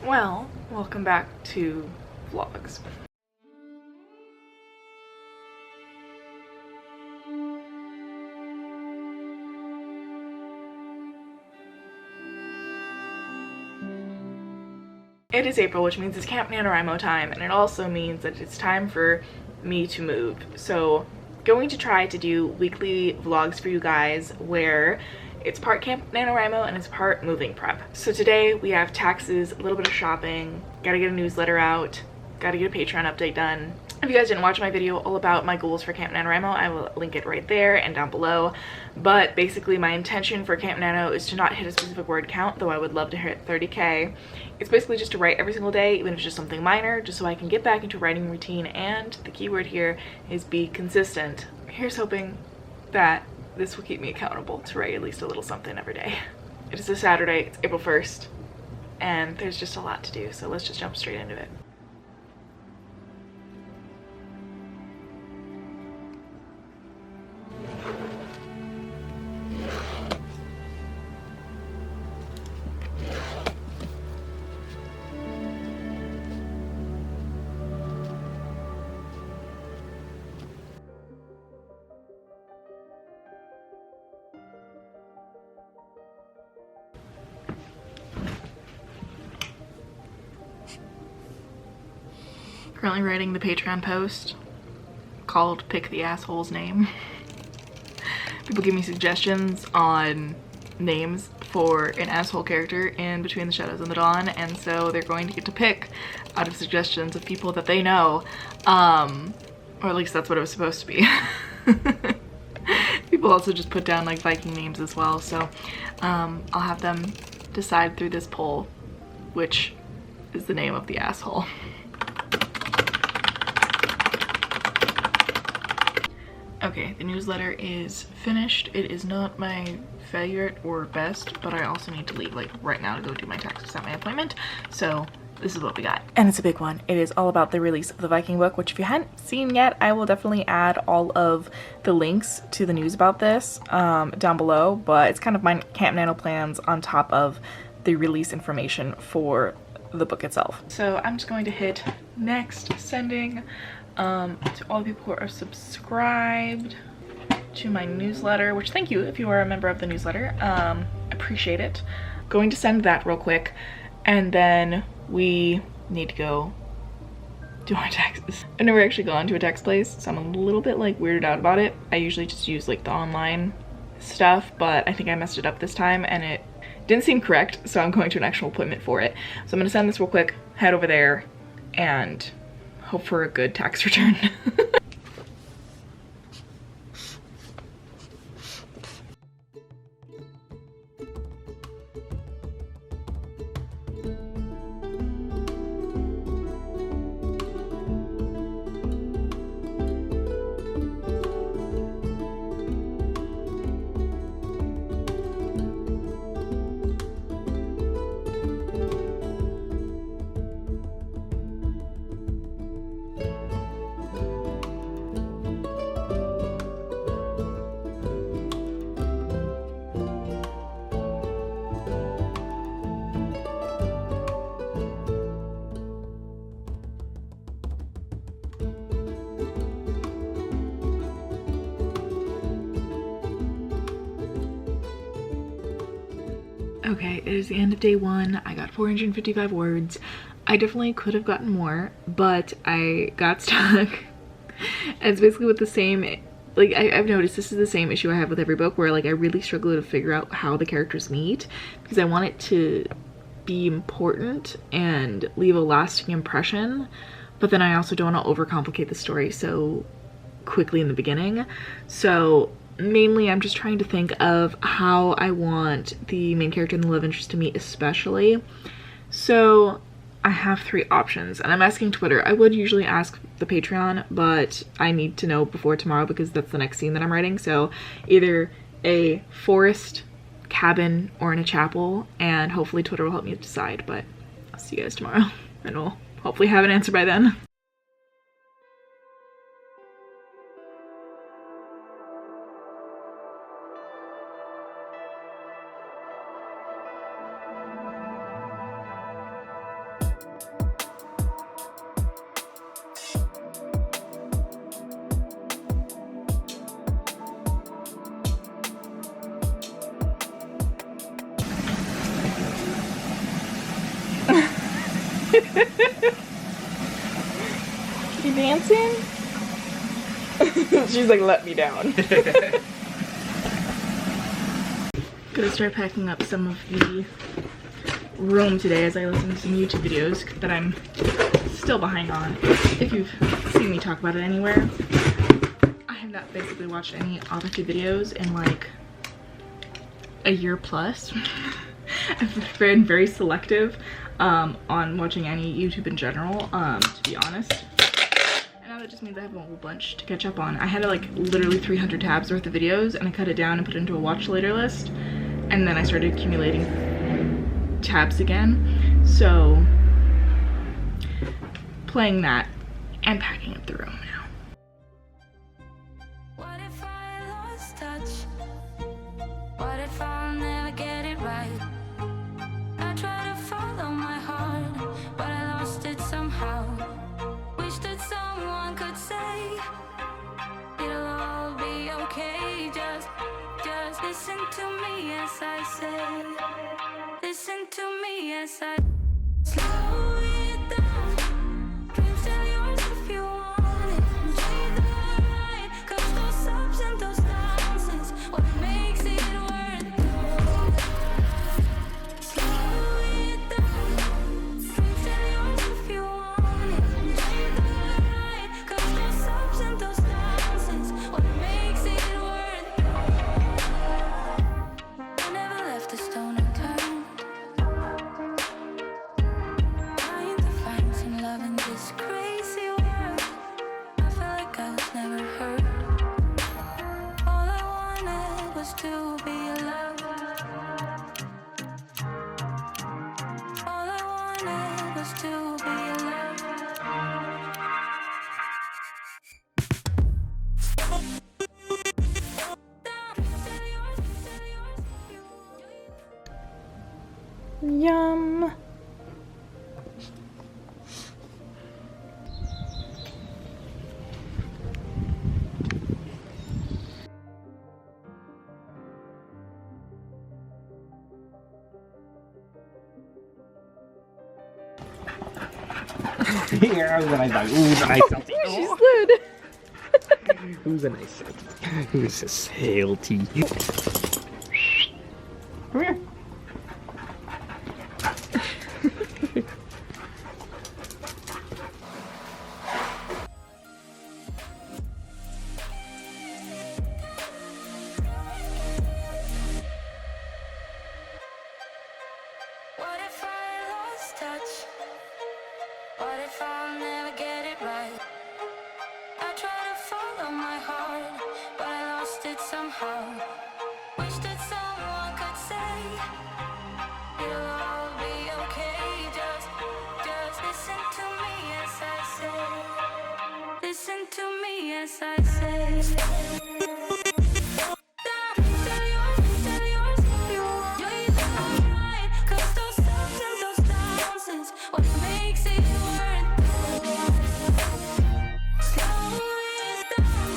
Well, welcome back to vlogs. It is April, which means it's Camp NaNoWriMo time, and it also means that it's time for me to move. So going to try to do weekly vlogs for you guys where it's part Camp NaNoWriMo and it's part moving prep. So today we have taxes, a little bit of shopping, gotta get a newsletter out, gotta get a Patreon update done. If you guys didn't watch my video all about my goals for Camp NaNoWriMo, I will link it right there and down below. But basically my intention for Camp Nano is to not hit a specific word count, though I would love to hit 30K. It's basically just to write every single day, even if it's just something minor, just so I can get back into a writing routine, and the key word here is be consistent. Here's hoping that this will keep me accountable to write at least a little something every day. It is a Saturday, it's April 1st, and there's just a lot to do, so let's just jump straight into it. Currently writing the Patreon post called Pick the Asshole's Name. People give me suggestions on names for an asshole character in Between the Shadows and the Dawn, and so they're going to get to pick out of suggestions of people that they know, or at least that's what it was supposed to be. People also just put down like Viking names as well, so I'll have them decide through this poll which is the name of the asshole. Okay, the newsletter is finished. It is not my favorite or best, but I also need to leave like right now to go do my taxes at my appointment. So this is what we got. And it's a big one. It is all about the release of the Viking book, which if you hadn't seen yet, I will definitely add all of the links to the news about this down below, but it's kind of my Camp Nano plans on top of the release information for the book itself. So I'm just going to hit next, sending. To all the people who are subscribed to my newsletter, which thank you if you are a member of the newsletter, appreciate it. Going to send that real quick, and then we need to go do our taxes. I've never actually gone to a tax place, so I'm a little bit like weirded out about it. I usually just use like the online stuff, but I think I messed it up this time and it didn't seem correct, so I'm going to an actual appointment for it. So I'm gonna send this real quick, head over there, and hope for a good tax return. Okay, it is the end of day one. I got 455 words. I definitely could have gotten more, but I got stuck. And it's basically with the same, like I've noticed this is the same issue I have with every book, where like I really struggle to figure out how the characters meet, because I want it to be important and leave a lasting impression, but then I also don't want to overcomplicate the story so quickly in the beginning. So mainly I'm just trying to think of how I want the main character and the love interest to meet especially. So I have three options, and I'm asking Twitter. I would usually ask the Patreon, but I need to know before tomorrow because that's the next scene that I'm writing. So either a forest, cabin, or in a chapel, and hopefully Twitter will help me decide, but I'll see you guys tomorrow and we'll hopefully have an answer by then. You dancing? She's like, let me down. Gonna start packing up some of the room today as I listen to some YouTube videos that I'm still behind on. If you've seen me talk about it anywhere, I have not basically watched any autopsy videos in like a year plus. I've been very selective on watching any YouTube in general, to be honest. And now that just means I have a whole bunch to catch up on. I had like literally 300 tabs worth of videos, and I cut it down and put it into a watch later list, and then I started accumulating tabs again. So playing that and packing up the room now. What if I lost touch? What if I'll never get it right? I try to follow my heart, but I lost it somehow. Wish that someone could say it'll all be okay. Just listen to me as I say. Listen to me as I slow it down. Dreams still yours if you want it. Enjoy the ride, 'cause those ups and those downs is what makes it worth it. Slow it down. Dreams still yours if you want it. Enjoy the ride, 'cause those ups and those downs is what makes it worth it. I never left a stone unturned. Trying to find some love in this crazy world. I felt like I was never heard. All I wanted was to be loved. All I wanted was to be loved. Yum. Who's a nice dog? Who's a nice salty? She slid. Who's a nice salty? Who's a salty? Come here. What if I lost touch? What if I'll never get it right? I try to follow my heart, but I lost it somehow. Wish that someone could say it'll all be okay. Just listen to me as I say. Listen to me as I say. What makes it worth it? Slow it down.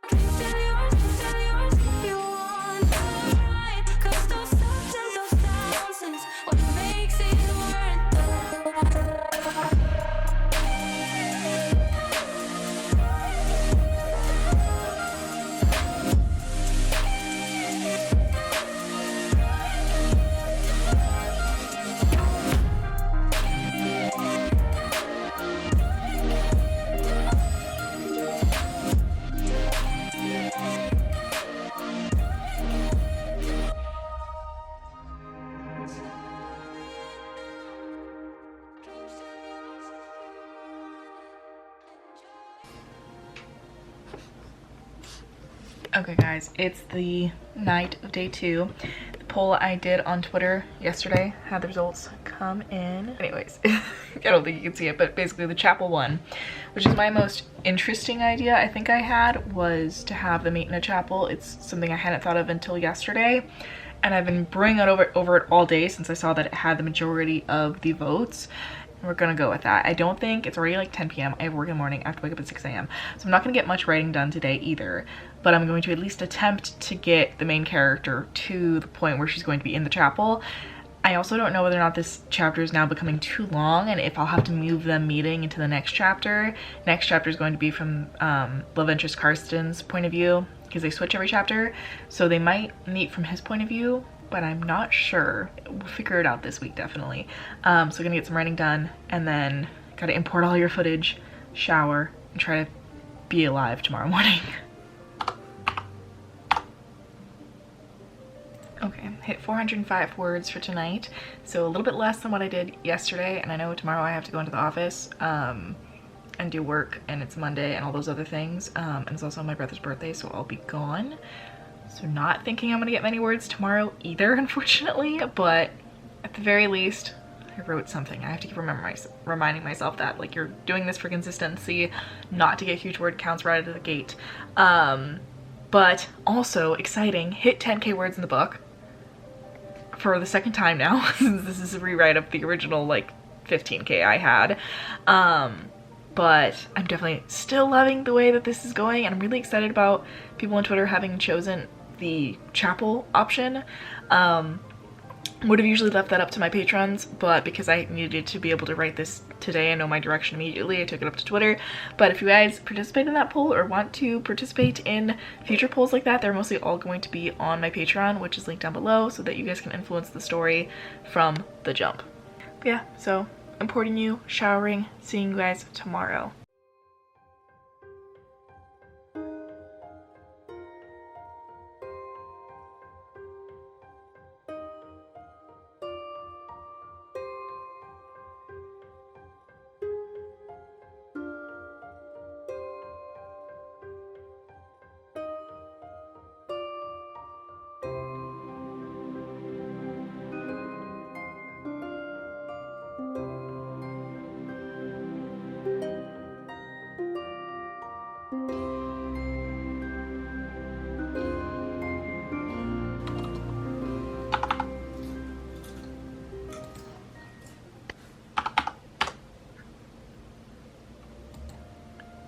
Dreams still yours if you want the ride. 'Cause those ups and those downs is what makes it worth it. Okay guys, it's the night of day 2. The poll I did on Twitter yesterday had the results come in. Anyways, I don't think you can see it, but basically the chapel one, which is my most interesting idea I think I had, was to have the mate in a chapel. It's something I hadn't thought of until yesterday, and I've been brewing out over it all day since I saw that it had the majority of the votes. We're gonna go with that. I don't think, it's already like 10 p.m. I have work in the morning. I have to wake up at 6 a.m. So I'm not gonna get much writing done today either, but I'm going to at least attempt to get the main character to the point where she's going to be in the chapel. I also don't know whether or not this chapter is now becoming too long and if I'll have to move them meeting into the next chapter. Next chapter is going to be from love interest Karsten's point of view, because they switch every chapter. So they might meet from his point of view, but I'm not sure. We'll figure it out this week, definitely. So gonna get some writing done, and then gotta import all your footage, shower, and try to be alive tomorrow morning. Okay, hit 405 words for tonight, so a little bit less than what I did yesterday, and I know tomorrow I have to go into the office and do work, and it's Monday and all those other things, and it's also my brother's birthday, so I'll be gone. So not thinking I'm gonna get many words tomorrow either, unfortunately, but at the very least, I wrote something. I have to keep reminding myself that, like, you're doing this for consistency, not to get huge word counts right out of the gate. But also exciting, hit 10K words in the book for the second time now, since this is a rewrite of the original, like, 15K I had. But I'm definitely still loving the way that this is going, and I'm really excited about people on Twitter having chosen the chapel option. Would have usually left that up to my patrons, but because I needed to be able to write this today and know my direction immediately, I took it up to Twitter. But if you guys participate in that poll or want to participate in future polls like that, they're mostly all going to be on my Patreon, which is linked down below, so that you guys can influence the story from the jump. But yeah, so importing you, showering, seeing you guys tomorrow.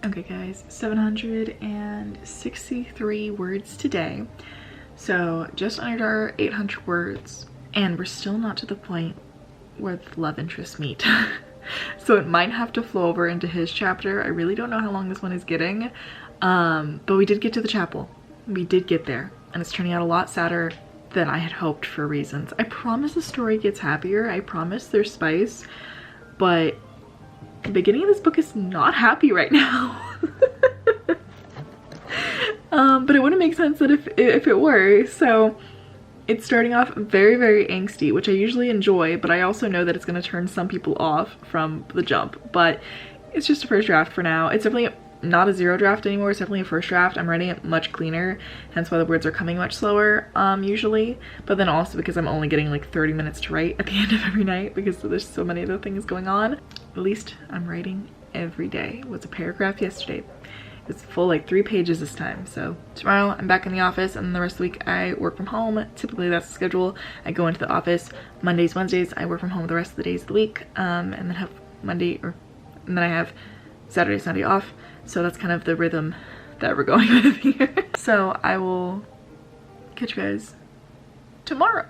Okay guys, 763 words today. So just under 800 words, and we're still not to the point where the love interests meet. So it might have to flow over into his chapter. I really don't know how long this one is getting, but we did get to the chapel. We did get there, and it's turning out a lot sadder than I had hoped for reasons. I promise the story gets happier. I promise there's spice, but the beginning of this book is not happy right now. But it wouldn't make sense that if it were. So it's starting off very, very angsty, which I usually enjoy, but I also know that it's going to turn some people off from the jump. But it's just a first draft for now. It's definitely not a zero draft anymore. It's definitely a first draft. I'm writing it much cleaner, hence why the words are coming much slower usually, but then also because I'm only getting like 30 minutes to write at the end of every night because there's so many other things going on. At least I'm writing every day. It was a paragraph yesterday. It's full, like 3 pages this time. So tomorrow I'm back in the office, and the rest of the week I work from home. Typically that's the schedule. I go into the office Mondays, Wednesdays. I work from home the rest of the days of the week, and then have and then I have Saturday, Sunday off. So that's kind of the rhythm that we're going with here. So I will catch you guys tomorrow.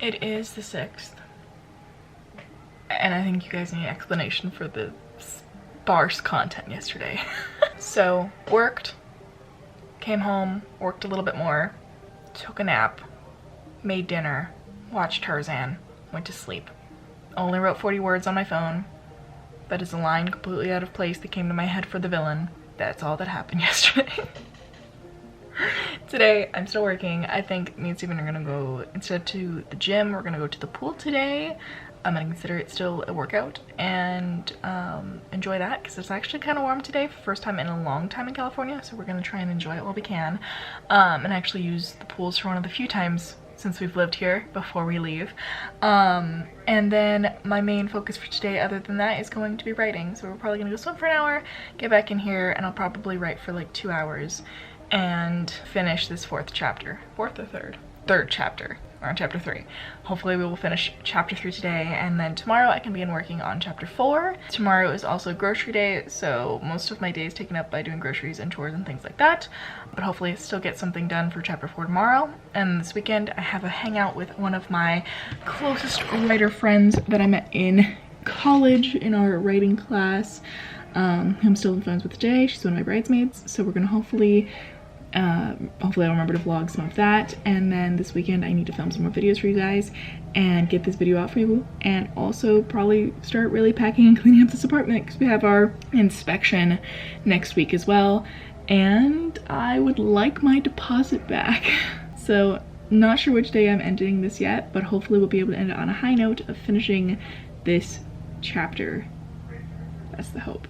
It is the 6th, and I think you guys need an explanation for the sparse content yesterday. So, worked, came home, worked a little bit more, took a nap, made dinner, watched Tarzan, went to sleep. Only wrote 40 words on my phone. That is a line completely out of place that came to my head for the villain. That's all that happened yesterday. Today, I'm still working. I think me and Steven are gonna go, instead to the gym, we're gonna go to the pool today. I'm gonna consider it still a workout and enjoy that because it's actually kind of warm today for the first time in a long time in California. So we're gonna try and enjoy it while we can, and actually use the pools for one of the few times since we've lived here before we leave. And then my main focus for today, other than that, is going to be writing. So we're probably gonna go swim for an hour, get back in here, and I'll probably write for like 2 hours and finish this 4th chapter. 4th or 3rd? 3rd chapter. We're on chapter 3. Hopefully we will finish chapter 3 today, and then tomorrow I can begin working on chapter 4. Tomorrow is also grocery day, so most of my day is taken up by doing groceries and chores and things like that. But hopefully still get something done for chapter 4 tomorrow. And this weekend I have a hangout with one of my closest writer friends that I met in college in our writing class. I'm still friends with today. She's one of my bridesmaids, so we're gonna hopefully I'll remember to vlog some of that, and then this weekend I need to film some more videos for you guys and get this video out for you, and also probably start really packing and cleaning up this apartment because we have our inspection next week as well, and I would like my deposit back. So not sure which day I'm ending this yet, but hopefully we'll be able to end it on a high note of finishing this chapter. That's the hope.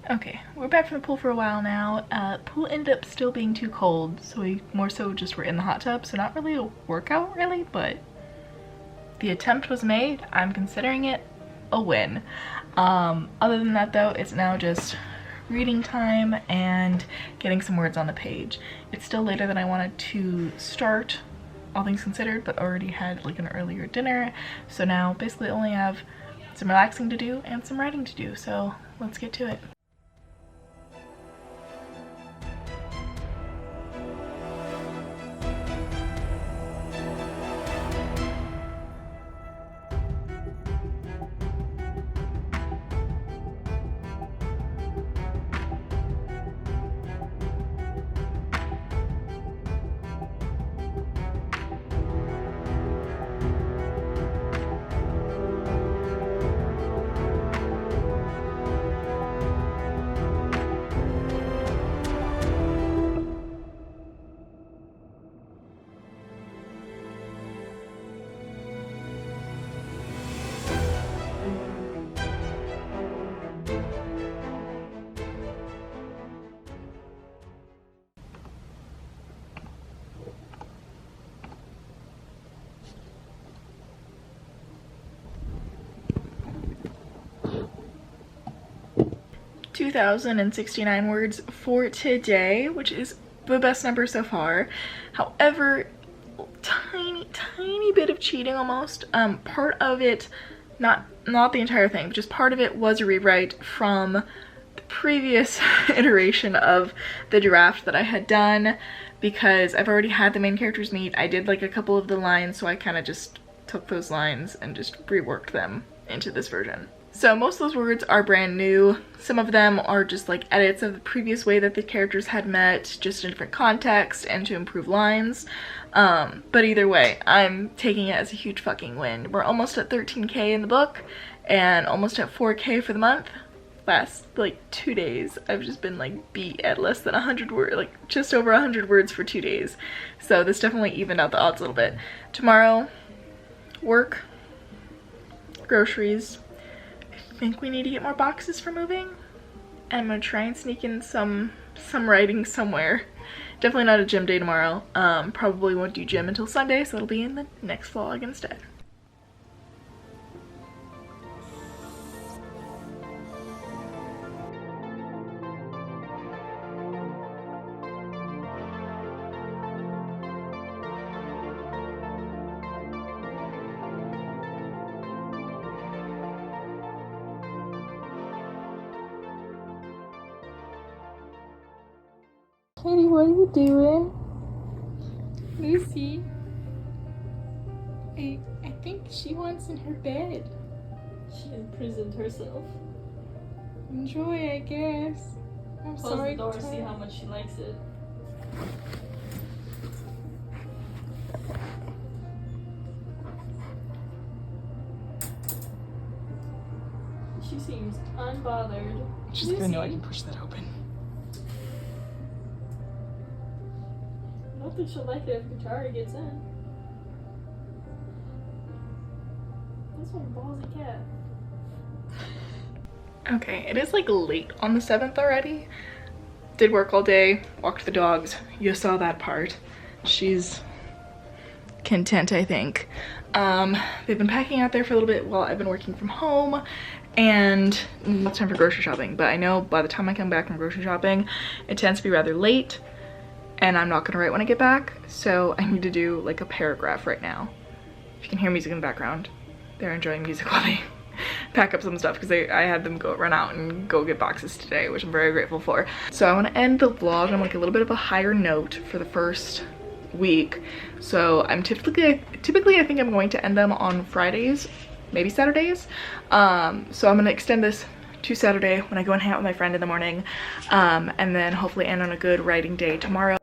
Okay, we're back from the pool for a while now. Pool ended up still being too cold, so we more so just were in the hot tub, so not really a workout really, but the attempt was made. I'm considering it a win. Other than that though, it's now just reading time and getting some words on the page. It's still later than I wanted to start, all things considered, but already had like an earlier dinner, so now basically only have some relaxing to do and some writing to do, so let's get to it. (2,069 words for today, which is the best number so far. However, tiny bit of cheating almost. Part of it, not the entire thing, but just part of it was a rewrite from the previous iteration of the draft that I had done, because I've already had the main characters meet. I did like a couple of the lines, so I kind of just took those lines and just reworked them into this version. So most of those words are brand new. Some of them are just like edits of the previous way that the characters had met, just in different context and to improve lines. But either way, I'm taking it as a huge fucking win. We're almost at 13K in the book and almost at 4K for the month. Last like 2 days, I've just been like beat at less than 100 words, like just over 100 words for 2 days. So this definitely evened out the odds a little bit. Tomorrow, work, groceries. I think we need to get more boxes for moving. And I'm gonna try and sneak in some writing somewhere. Definitely not a gym day tomorrow. Probably won't do gym until Sunday, so it'll be in the next vlog instead. Teddy, what are you doing? Lucy. I think she wants in her bed. She imprisoned herself. Enjoy, I guess. I'm Close sorry. the door, see how much she likes it. She seems unbothered. She's gonna know I can push that open. I don't think she'll like it if Katara gets in. This one ballsy cat. Okay, it is like late on the 7th already. Did work all day, walked the dogs. You saw that part. She's content, I think. They've been packing out there for a little bit while I've been working from home, and it's time for grocery shopping. But I know by the time I come back from grocery shopping, it tends to be rather late, and I'm not gonna write when I get back, so I need to do like a paragraph right now. If you can hear music in the background, they're enjoying music while they pack up some stuff, because I had them run out and go get boxes today, which I'm very grateful for. So I want to end the vlog on like a little bit of a higher note for the first week. So I'm typically I think I'm going to end them on Fridays, maybe Saturdays. So I'm gonna extend this to Saturday when I go and hang out with my friend in the morning, and then hopefully end on a good writing day tomorrow.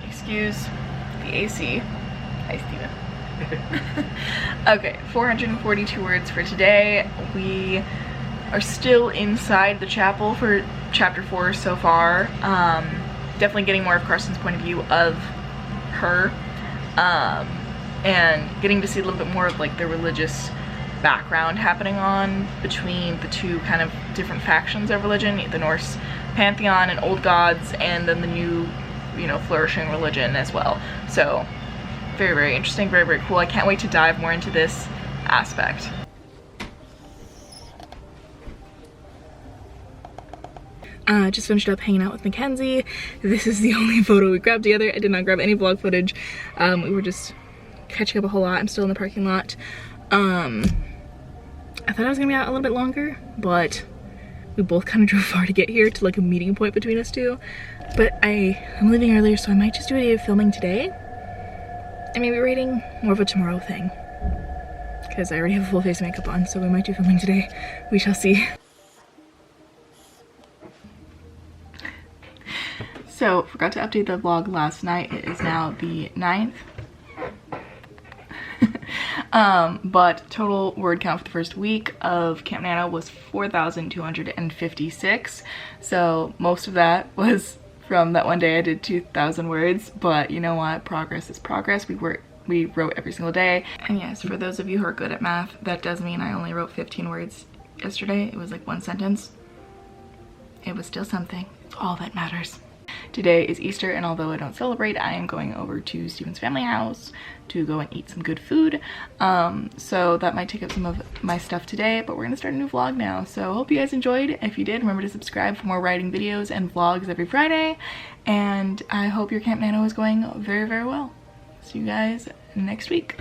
Excuse the AC. Hi, Steven. Okay, 442 words for today. We are still inside the chapel for chapter 4 so far. Definitely getting more of Carson's point of view of her, and getting to see a little bit more of like the religious background happening on between the two kind of different factions of religion, the Norse pantheon and old gods, and then the new, you know, flourishing religion as well. So very, very interesting, very, very cool. I can't wait to dive more into this aspect. Just finished up hanging out with Mackenzie. This is the only photo we grabbed together. I did not grab any vlog footage. We were just catching up a whole lot. I'm still in the parking lot. I thought I was gonna be out a little bit longer, but we both kind of drove far to get here to like a meeting point between us two. But I'm leaving earlier, so I might just do a day of filming today and maybe writing more of a tomorrow thing, because I already have a full face of makeup on, so we might do filming today. We shall see. So, forgot to update the vlog last night. It is now the 9th. But total word count for the first week of Camp NaNo was 4,256. So most of that was from that one day I did 2,000 words, but you know what? Progress is progress. We wrote every single day. And yes, for those of you who are good at math, that does mean I only wrote 15 words yesterday. It was like one sentence. It was still something. It's all that matters. Today is Easter, and although I don't celebrate, I am going over to Steven's family house to go and eat some good food. So that might take up some of my stuff today, but we're gonna start a new vlog now. So I hope you guys enjoyed. If you did, remember to subscribe for more writing videos and vlogs every Friday. And I hope your Camp NaNo is going very, very well. See you guys next week.